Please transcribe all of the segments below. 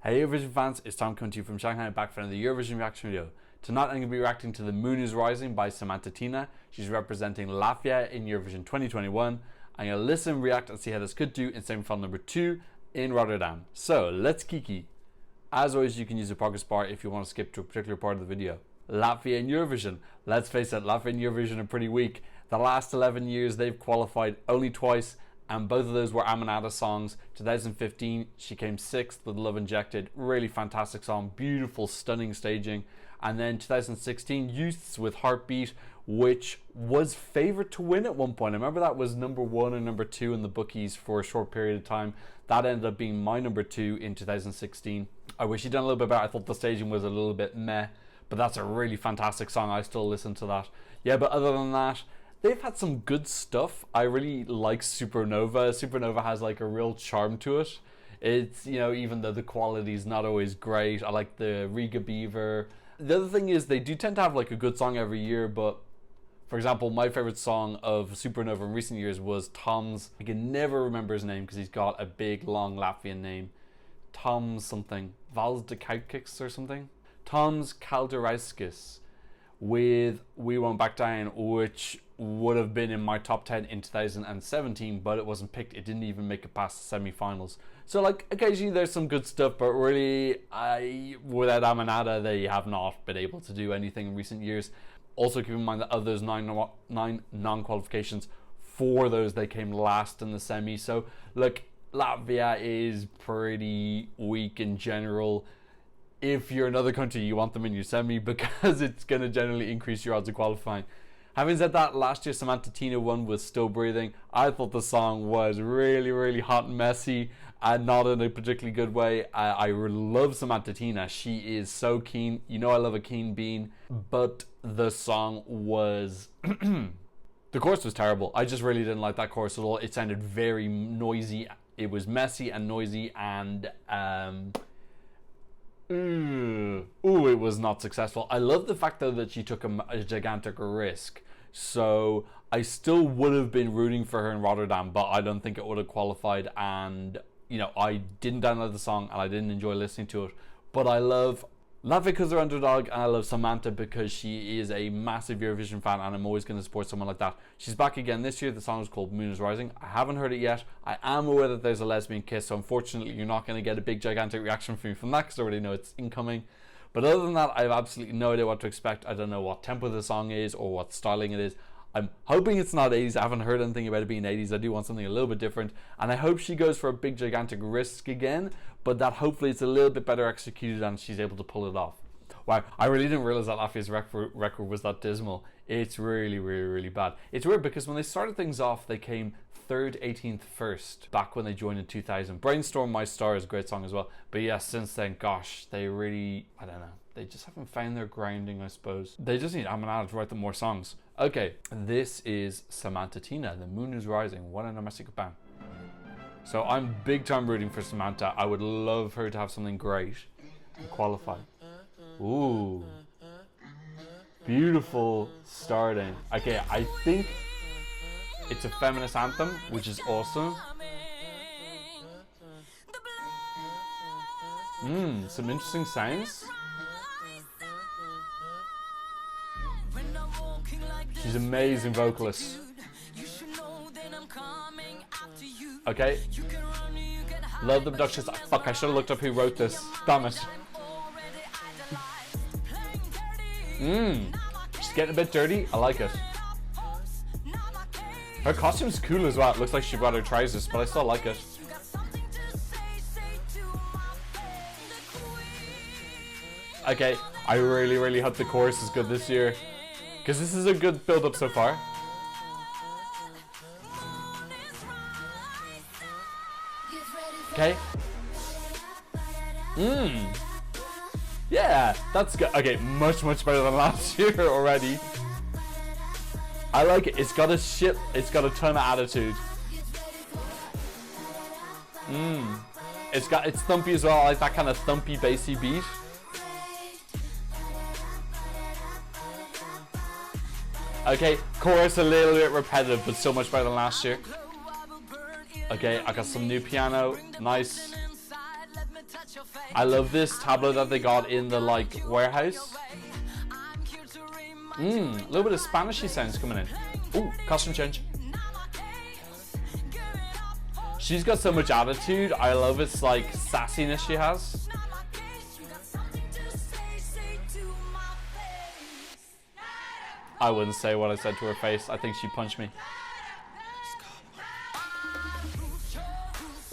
Hey Eurovision fans, it's Tom coming to you from Shanghai, back for another Eurovision reaction video. Tonight I'm going to be reacting to The Moon is Rising by Samanta Tīna. She's representing Latvia in Eurovision 2021. I'm going to listen, react and see how this could do in semi-final number 2 in Rotterdam. So let's kiki. As always, you can use the progress bar if you want to skip to a particular part of the video. Latvia in Eurovision. Let's face it, Latvia and Eurovision are pretty weak. The last 11 years they've qualified only twice, and both of those were Aminata songs. 2015 she came 6th with Love Injected, really fantastic song, beautiful stunning staging. And then 2016 Youths with Heartbeat, which was favourite to win at one point. I remember that was number 1 and number 2 in the bookies for a short period of time. That ended up being my number 2 in 2016. I wish she'd done a little bit better. I thought the staging was a little bit meh, but that's a really fantastic song. I still listen to that. Yeah, but other than that, they've had some good stuff. I really like Supernova. Supernova has like a real charm to it. It's, you know, even though the quality's not always great. I like the Riga Beaver. The other thing is they do tend to have like a good song every year, but for example, my favorite song of Supernova in recent years was Tom's, I can never remember his name because he's got a big long Latvian name. Tom something, Valsdekaukiks or something. Tom's Kalderaiskis with We Won't Back Down, which would have been in my top 10 in 2017, but it wasn't picked. It didn't even make it past the semi-finals. So like occasionally there's some good stuff, but really without Aminata they have not been able to do anything in recent years. Also keep in mind that of those nine non-qualifications, 4 of those they came last in the semi. So look, Latvia is pretty weak in general. If you're another country, you want them in your semi because it's going to generally increase your odds of qualifying. Having said that, last year Samanta Tīna won with Still Breathing. I thought the song was really hot and messy and not in a particularly good way. I love Samanta Tīna. She is so keen. You know I love a keen bean. But the song was... the chorus was terrible. I just really didn't like that chorus at all. It sounded very noisy. It was messy and noisy and... it was not successful. I love the fact though that she took a gigantic risk. So I still would have been rooting for her in Rotterdam, but I don't think it would have qualified. And you know, I didn't download the song and I didn't enjoy listening to it. But I love Latvia because they're underdog, and I love Samanta because she is a massive Eurovision fan and I'm always going to support someone like that. She's back again this year. The song is called Moon is Rising. I haven't heard it yet. I am aware that there's a lesbian kiss, so unfortunately you're not going to get a big gigantic reaction from me from that because I already know it's incoming. But other than that, I have absolutely no idea what to expect. I don't know what tempo the song is or what styling it is. I'm hoping it's not 80s. I haven't heard anything about it being 80s. I do want something a little bit different. And I hope she goes for a big gigantic risk again, but that hopefully it's a little bit better executed and she's able to pull it off. Wow, I really didn't realize that Latvia's record was that dismal. It's really bad. It's weird because when they started things off, they came 3rd, 18th, 1st, back when they joined in 2000. Brainstorm My Star is a great song as well. But yeah, since then, gosh, they really, I don't know. They just haven't found their grounding, I suppose. They just need Aminata to write them more songs. Okay, this is Samanta Tīna, The Moon is Rising. What an amazing band. So I'm big time rooting for Samanta. I would love her to have something great and qualify. Ooh, beautiful starting. Okay, I think it's a feminist anthem, which is awesome. Some interesting sounds. She's an amazing vocalist. Okay, love the production. Fuck, I should have looked up who wrote this. Damn it. She's getting a bit dirty. I like it. Her costume's cool as well. It looks like she brought her trousers, but I still like it. Okay, I really hope the chorus is good this year, because this is a good build-up so far. Okay. Yeah, that's good. Okay, much better than last year already. I like it. It's got a ton of attitude. It's thumpy as well. I like that kind of thumpy bassy beat. Okay, chorus a little bit repetitive, but so much better than last year. Okay, I got some new piano. Nice. I love this tableau that they got in the like warehouse. A little bit of Spanishy sounds coming in. Ooh, costume change. She's got so much attitude. I love its like sassiness she has. I wouldn't say what I said to her face. I think she punched me.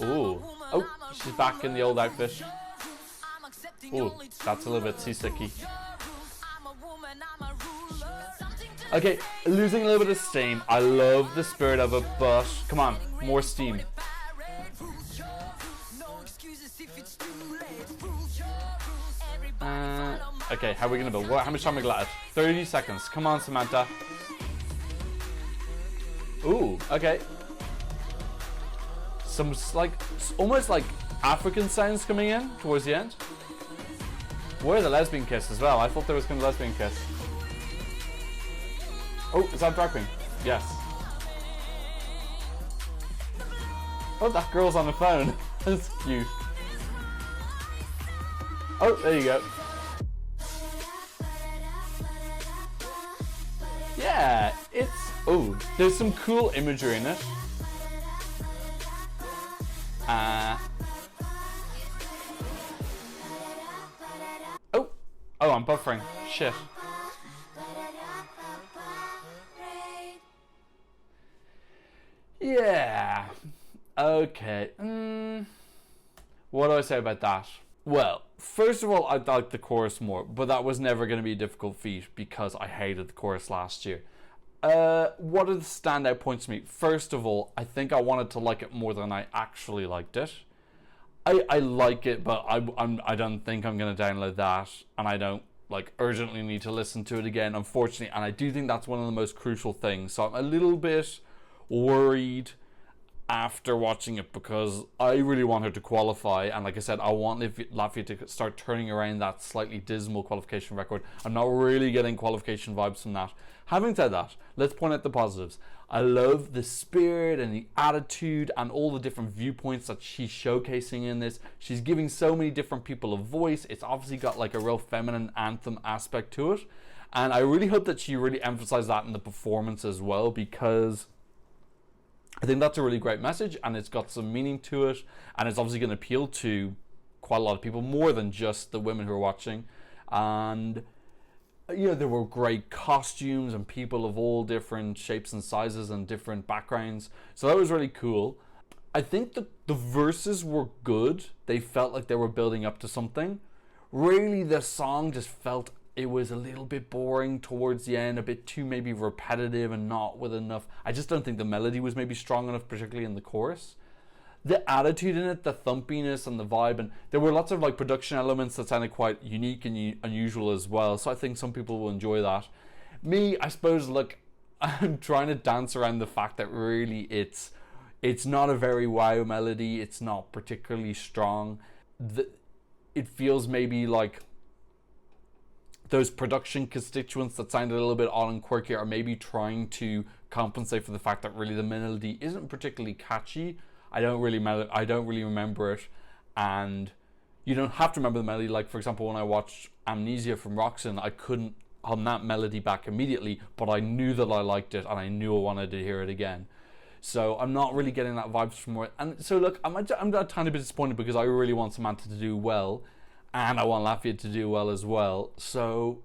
Ooh. Oh, she's back in the old outfit. Ooh, that's a little bit seasicky. Okay, losing a little bit of steam. I love the spirit of it, but come on, more steam. Okay, how are we gonna build? How much time we got? 30 seconds. Come on, Samanta. Ooh, okay. Some like almost like African sounds coming in towards the end. Where the lesbian kiss as well? I thought there was gonna be a lesbian kiss. Oh, is that drag queen? Yes. Oh, that girl's on the phone. That's cute. Oh, there you go. Yeah, it's... Oh, there's some cool imagery in it. Oh, I'm buffering. Shit. Yeah. Okay. What do I say about that? Well, first of all, I liked the chorus more, but that was never going to be a difficult feat because I hated the chorus last year. What are the standout points to me? First of all, I think I wanted to like it more than I actually liked it. I like it, but I don't think I'm going to download that, and I don't like urgently need to listen to it again, unfortunately, and I do think that's one of the most crucial things. So I'm a little bit worried after watching it because I really want her to qualify, and like I said, I want Latvia to start turning around that slightly dismal qualification record. I'm not really getting qualification vibes from that. Having said that, let's point out the positives. I love the spirit and the attitude and all the different viewpoints that she's showcasing in this. She's giving so many different people a voice. It's obviously got like a real feminine anthem aspect to it, and I really hope that she really emphasizes that in the performance as well, because I think that's a really great message, and it's got some meaning to it, and it's obviously going to appeal to quite a lot of people, more than just the women who are watching. And you know, there were great costumes and people of all different shapes and sizes and different backgrounds, so that was really cool. I think the verses were good. They felt like they were building up to something. Really, the song just felt it was a little bit boring towards the end, a bit too maybe repetitive and not with enough. I just don't think the melody was maybe strong enough, particularly in the chorus. The attitude in it, the thumpiness and the vibe, and there were lots of like production elements that sounded quite unique and unusual as well, so I think some people will enjoy that. Me, I suppose, look, I'm trying to dance around the fact that really it's not a very wow melody, it's not particularly strong. It feels maybe like those production constituents that sounded a little bit odd and quirky are maybe trying to compensate for the fact that really the melody isn't particularly catchy. I don't really remember it, and you don't have to remember the melody. Like, for example, when I watched Amnesia from Roxanne, I couldn't hum that melody back immediately, but I knew that I liked it and I knew I wanted to hear it again. So I'm not really getting that vibes from it. And so look, I'm a tiny bit disappointed because I really want Samanta to do well, and I want Latvia to do well as well. So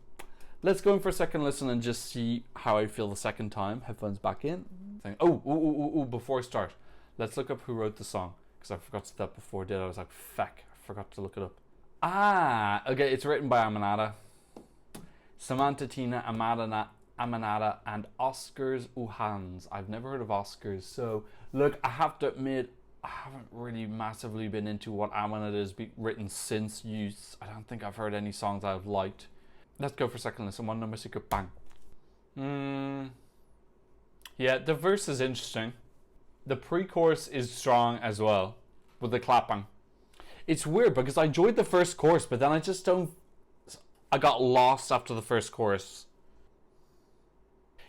let's go in for a second listen and just see how I feel the second time. Headphones back in. Before I start, let's look up who wrote the song, because I forgot to do that before I did. I was like, feck, I forgot to look it up. Okay, it's written by Samanta, Tīna, Amanada, and Oscars Uhans. I've never heard of Oscars, so look, I have to admit, I haven't really massively been into what Amanada has been written since use. I don't think I've heard any songs I've liked. Let's go for a second listen. One number secret, bang. Yeah, the verse is interesting. The pre-chorus is strong as well, with the clapping. It's weird because I enjoyed the first chorus, but then I got lost after the first chorus.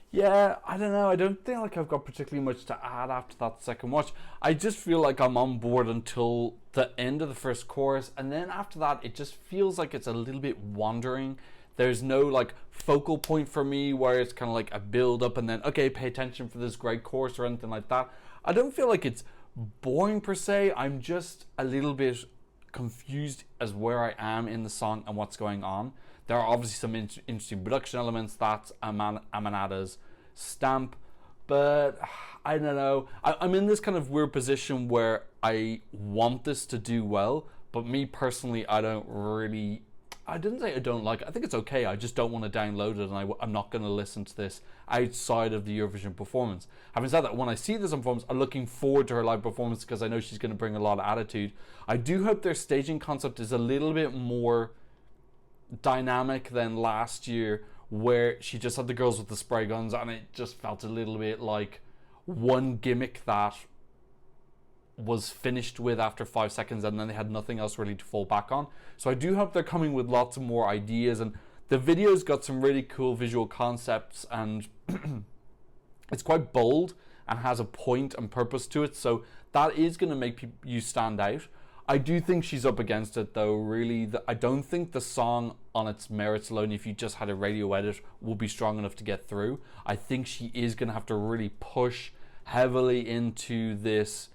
Yeah, I don't know. I don't think like I've got particularly much to add after that second watch. I just feel like I'm on board until the end of the first chorus, and then after that, it just feels like it's a little bit wandering. There's no like focal point for me where it's kind of like a build up and then okay, pay attention for this great chorus or anything like that. I don't feel like it's boring per se. I'm just a little bit confused as where I am in the song and what's going on. There are obviously some interesting production elements. That's Amanada's stamp, but I don't know. I'm in this kind of weird position where I want this to do well, but me personally, I didn't say I don't like it. I think it's okay. I just don't want to download it, and I'm not going to listen to this outside of the Eurovision performance. Having said that, when I see this performance, I'm looking forward to her live performance because I know she's going to bring a lot of attitude. I do hope their staging concept is a little bit more dynamic than last year, where she just had the girls with the spray guns, and it just felt a little bit like one gimmick that was finished with after 5 seconds, and then they had nothing else really to fall back on. So I do hope they're coming with lots of more ideas, and the video's got some really cool visual concepts, and it's quite bold and has a point and purpose to it, so that is going to make you stand out. I do think she's up against it though, really. I don't think the song on its merits alone, if you just had a radio edit, will be strong enough to get through. I think she is going to have to really push heavily into this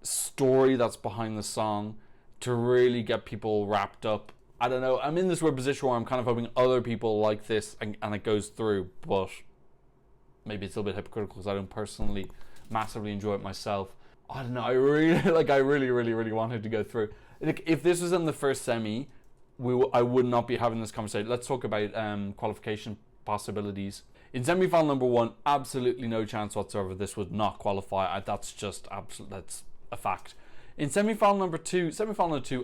story that's behind the song to really get people wrapped up. I don't know, I'm in this weird position where I'm kind of hoping other people like this and it goes through, but maybe it's a little bit hypocritical because I don't personally massively enjoy it myself. I don't know, I really want her to go through. If this was in the first semi, I would not be having this conversation. Let's talk about qualification possibilities. In semi-final number 1, absolutely no chance whatsoever this would not qualify. That's just absolute. That's a fact. In semi-final number 2,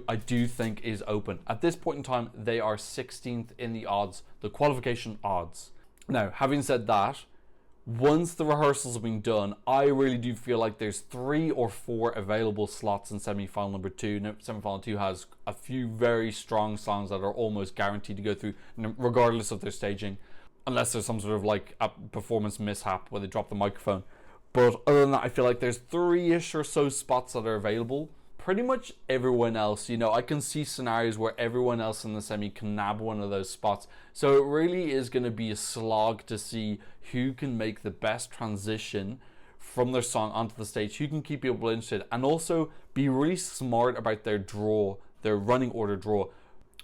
I do think is open. At this point in time, they are 16th in the odds, the qualification odds. Now, having said that, once the rehearsals have been done, I really do feel like there's 3 or 4 available slots in semi-final number 2. Now, semi-final 2 has a few very strong songs that are almost guaranteed to go through, regardless of their staging, unless there's some sort of like a performance mishap where they drop the microphone. But other than that, I feel like there's 3-ish or so spots that are available. Pretty much everyone else, I can see scenarios where everyone else in the semi can nab one of those spots. So it really is going to be a slog to see who can make the best transition from their song onto the stage, who can keep people interested, and also be really smart about their draw, their running order draw.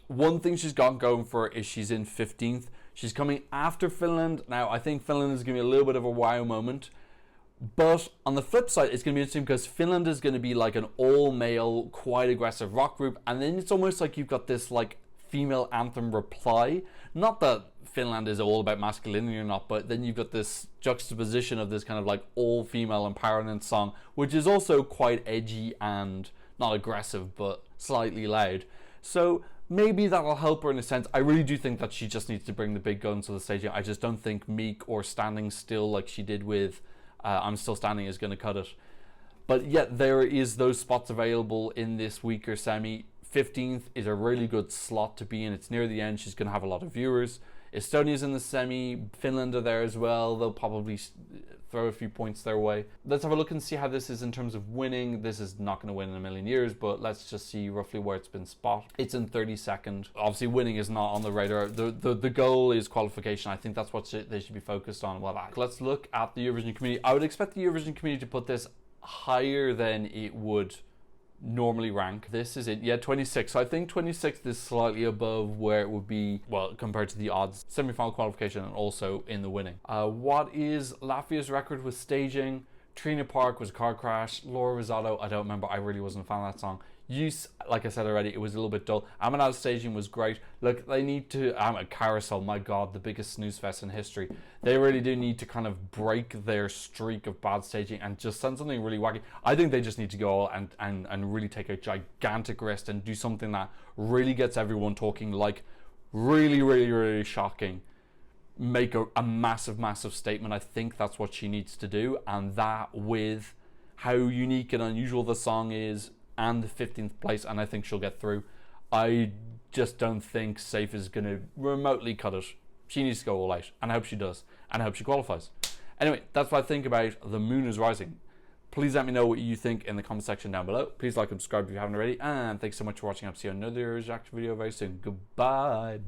One thing she's got going for her is she's in 15th. She's coming after Finland. Now, I think Finland is going to be a little bit of a wow moment. But on the flip side, it's going to be interesting because Finland is going to be like an all-male, quite aggressive rock group. And then it's almost like you've got this like female anthem reply. Not that Finland is all about masculinity or not, but then you've got this juxtaposition of this kind of like all-female empowerment song, which is also quite edgy and not aggressive, but slightly loud. So maybe that'll help her in a sense. I really do think that she just needs to bring the big guns to the stage. I just don't think Meek or standing still like she did with I'm Still Standing is going to cut it. But yet there is those spots available in this weaker semi. 15th is a really good slot to be in. It's near the end. She's going to have a lot of viewers. Estonia's in the semi. Finland are there as well. They'll probably throw a few points their way. Let's have a look and see how this is in terms of winning. This is not going to win in a million years, but let's just see roughly where it's been spot. It's in 32nd. Obviously, winning is not on the radar. The goal is qualification. I think that's what they should be focused on. Well, let's look at the Eurovision community. I would expect the Eurovision community to put this higher than it would normally rank. This is it. Yeah, 26. So I think 26th is slightly above where it would be, well, compared to the odds. Semi-final qualification and also in the winning. What is Latvia's record with staging? Tīna Park was a car crash. Laura Risotto, I don't remember. I really wasn't a fan of that song. Use, like I said already, it was a little bit dull. Amanada's staging was great. Look, they need to, Carousel, my God, the biggest snooze fest in history. They really do need to kind of break their streak of bad staging and just send something really wacky. I think they just need to go and really take a gigantic risk and do something that really gets everyone talking, like really shocking. Make a massive statement. I think that's what she needs to do, and that with how unique and unusual the song is and the 15th place, and I think she'll get through. I just don't think Safe is going to remotely cut it. She needs to go all out, and I hope she does, and I hope she qualifies. Anyway, that's what I think about The Moon is Rising. Please let me know what you think in the comment section down below. Please like and subscribe if you haven't already. And thanks so much for watching. I'll see you on another reaction video very soon. Goodbye.